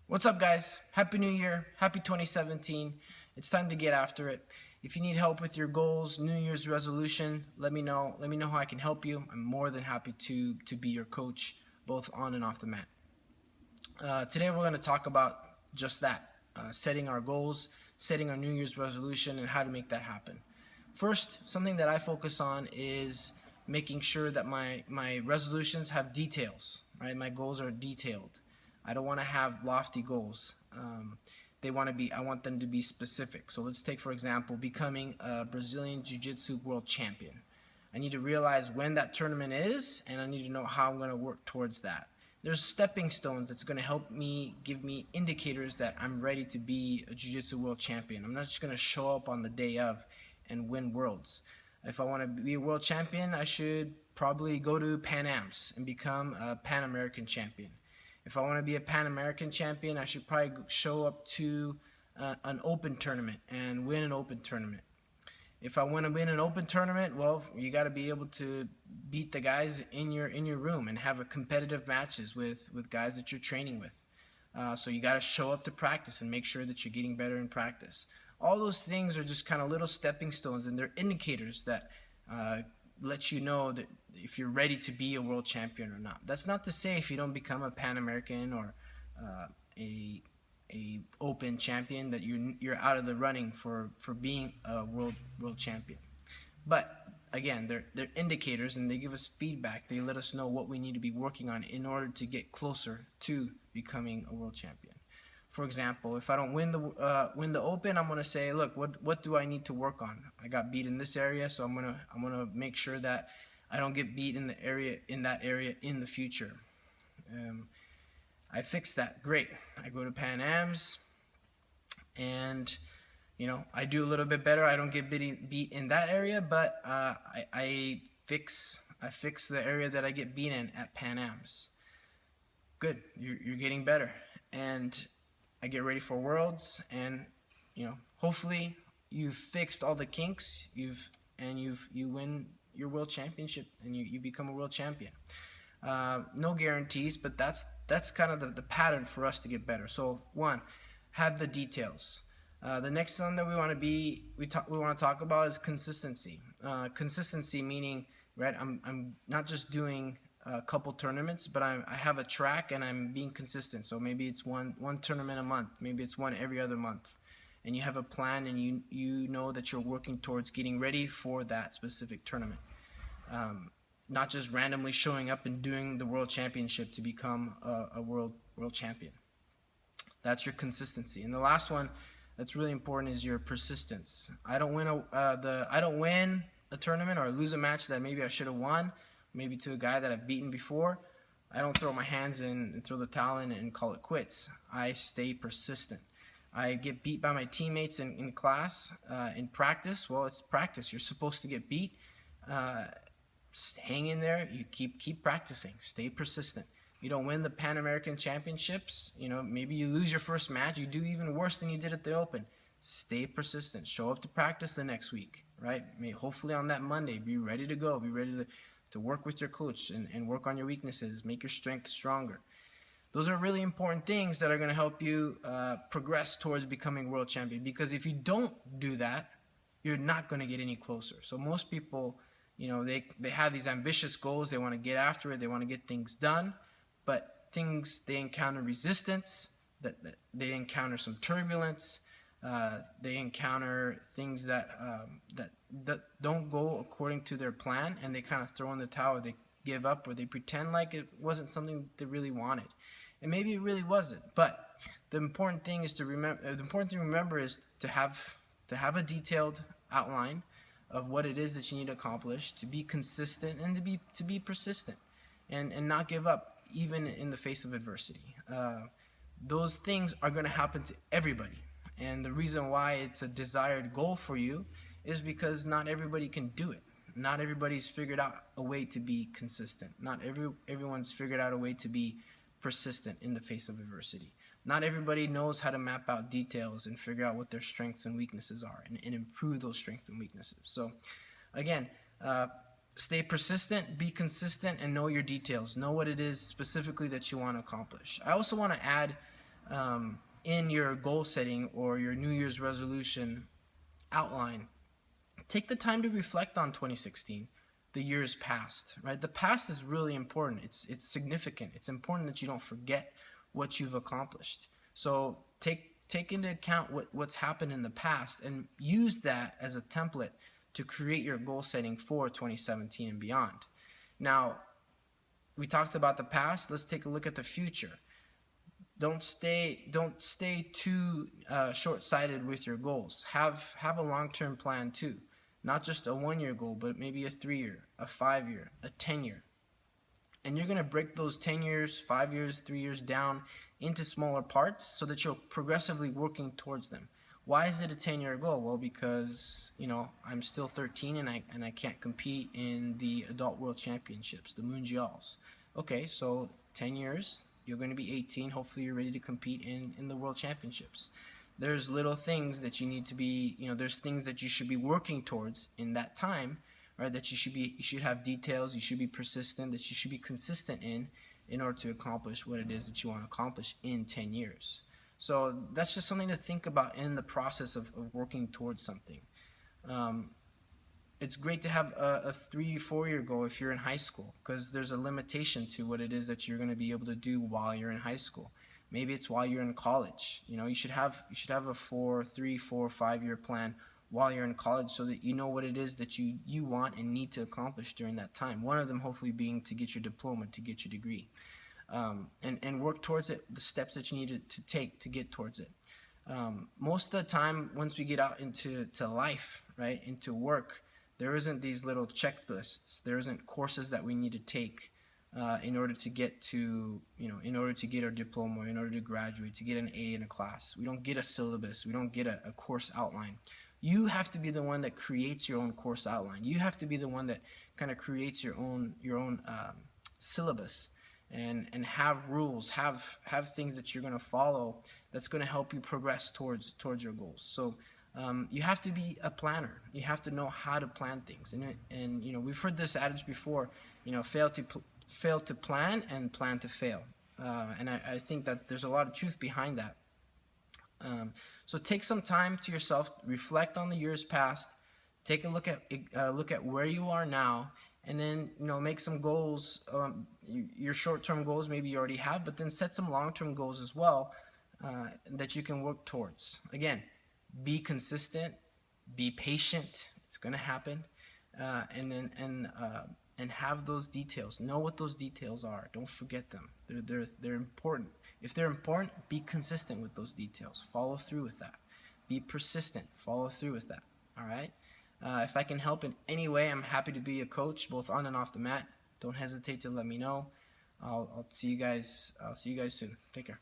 What's up, guys? Happy New Year. Happy 2017. It's time to get after it. If you need help with your goals, New Year's resolution, let me know. Let me know how I can help you. I'm more than happy to be your coach, both on and off the mat. Today, we're going to talk about just that, setting our goals, setting our New Year's resolution, and how to make that happen. First, something that I focus on is making sure that my resolutions have details, right? My goals are detailed. I don't want to have lofty goals. I want them to be specific. So let's take, for example, becoming a Brazilian Jiu-Jitsu world champion. I need to realize when that tournament is, and I need to know how I'm going to work towards that. There's stepping stones that's going to help me, give me indicators that I'm ready to be a Jiu-Jitsu world champion. I'm not just going to show up on the day of and win worlds. If I want to be a world champion, I should probably go to Pan Ams and become a Pan American champion. If I want to be a Pan American champion, I should probably show up to an open tournament and win an open tournament. If I want to win an open tournament, well, you got to be able to beat the guys in your room and have a competitive matches with guys that you're training with. So you got to show up to practice and make sure that you're getting better in practice. All those things are just kind of little stepping stones, and they're indicators that let you know that if you're ready to be a world champion or not. That's not to say if you don't become a Pan American or a open champion that you're out of the running for being a world champion. But again, they're indicators, and they give us feedback. They let us know what we need to be working on in order to get closer to becoming a world champion. For example, if I don't win the open, I'm gonna say, look, what do I need to work on? I got beat in this area, so I'm gonna make sure that I don't get beat in that area in the future. I fix that. Great. I go to Pan Ams, and I do a little bit better. I don't get beat in that area, but I fix the area that I get beat in at Pan Ams. Good. You're getting better, and I get ready for Worlds, and hopefully you've fixed all the kinks. You win your world championship, and you become a world champion. No guarantees, but that's kind of the pattern for us to get better. So one, have the details. The next one that we want to talk about is consistency. Consistency meaning, right? I'm not just doing a couple tournaments, but I have a track and I'm being consistent. So maybe it's one tournament a month, maybe it's one every other month, and you have a plan, and you know that you're working towards getting ready for that specific tournament. Not just randomly showing up and doing the world championship to become a world champion. That's your consistency. And the last one that's really important is your persistence. I don't win a tournament or lose a match that maybe I should have won, maybe to a guy that I've beaten before. I don't throw my hands in and throw the towel in and call it quits. I stay persistent. I get beat by my teammates in class, in practice. Well, it's practice. You're supposed to get beat. Hang in there. You keep practicing. Stay persistent. You don't win the Pan American Championships. Maybe you lose your first match. You do even worse than you did at the Open. Stay persistent. Show up to practice the next week, right? Hopefully on that Monday, be ready to go. Be ready to work with your coach and work on your weaknesses. Make your strength stronger. Those are really important things that are going to help you progress towards becoming world champion. Because if you don't do that, you're not going to get any closer. So most people, they have these ambitious goals. They want to get after it. They want to get things done. But they encounter resistance. That they encounter some turbulence. They encounter things that don't go according to their plan, and they kind of throw in the towel. They give up, or they pretend like it wasn't something they really wanted, and maybe it really wasn't. But the important thing is to remember is to have a detailed outline of what it is that you need to accomplish, to be consistent, and to be persistent, and not give up even in the face of adversity. Those things are going to happen to everybody. And the reason why it's a desired goal for you is because not everybody can do it. Not everybody's figured out a way to be consistent. Not everyone's figured out a way to be persistent in the face of adversity. Not everybody knows how to map out details and figure out what their strengths and weaknesses are and improve those strengths and weaknesses. So again, stay persistent, be consistent, and know your details. Know what it is specifically that you want to accomplish. I also want to add in your goal setting or your New Year's resolution outline, take the time to reflect on 2016, the years past, right? The past is really important. It's significant. It's important that you don't forget what you've accomplished. So take into account what's happened in the past and use that as a template to create your goal setting for 2017 and beyond. Now, we talked about the past. Let's take a look at the future. Don't stay too short-sighted with your goals. Have a long-term plan too. Not just a 1-year goal, but maybe a 3-year, a 5-year, a 10-year. And you're going to break those 10 years, 5 years, 3 years down into smaller parts so that you're progressively working towards them. Why is it a 10-year goal? Well, because, I'm still 13 and I can't compete in the Adult World Championships, the Mundials. Okay, so 10 years, you're going to be 18. Hopefully you're ready to compete in the World Championships. There's little things that you need to be, there's things that you should be working towards in that time, right? That you should have details, you should be persistent, that you should be consistent in order to accomplish what it is that you want to accomplish in 10 years. So that's just something to think about in the process of working towards something. It's great to have a 3-4-year goal if you're in high school, because there's a limitation to what it is that you're going to be able to do while you're in high school. Maybe it's while you're in college. You should have a 3, 4, 5-year plan while you're in college so that you know what it is that you want and need to accomplish during that time. One of them hopefully being to get your diploma, to get your degree. And work towards it, the steps that you need to take to get towards it. Most of the time, once we get out into life, right, into work, there isn't these little checklists. There isn't courses that we need to take in order to get to, in order to get our diploma, in order to graduate, to get an A in a class. We don't get a syllabus. We don't get a course outline. You have to be the one that creates your own course outline. You have to be the one that kind of creates your own syllabus and have rules, have things that you're going to follow that's going to help you progress towards your goals. So you have to be a planner. You have to know how to plan things. And we've heard this adage before, fail to plan and plan to fail. And I think that there's a lot of truth behind that. So take some time to yourself, reflect on the years past, take a look at where you are now, and then make some goals. Your short-term goals maybe you already have, but then set some long-term goals as well that you can work towards. Again, be consistent, be patient. It's going to happen, and have those details. Know what those details are. Don't forget them. They're important. If they're important, be consistent with those details. Follow through with that. Be persistent. Follow through with that. All right? If I can help in any way, I'm happy to be a coach, both on and off the mat. Don't hesitate to let me know. I'll see you guys soon. Take care.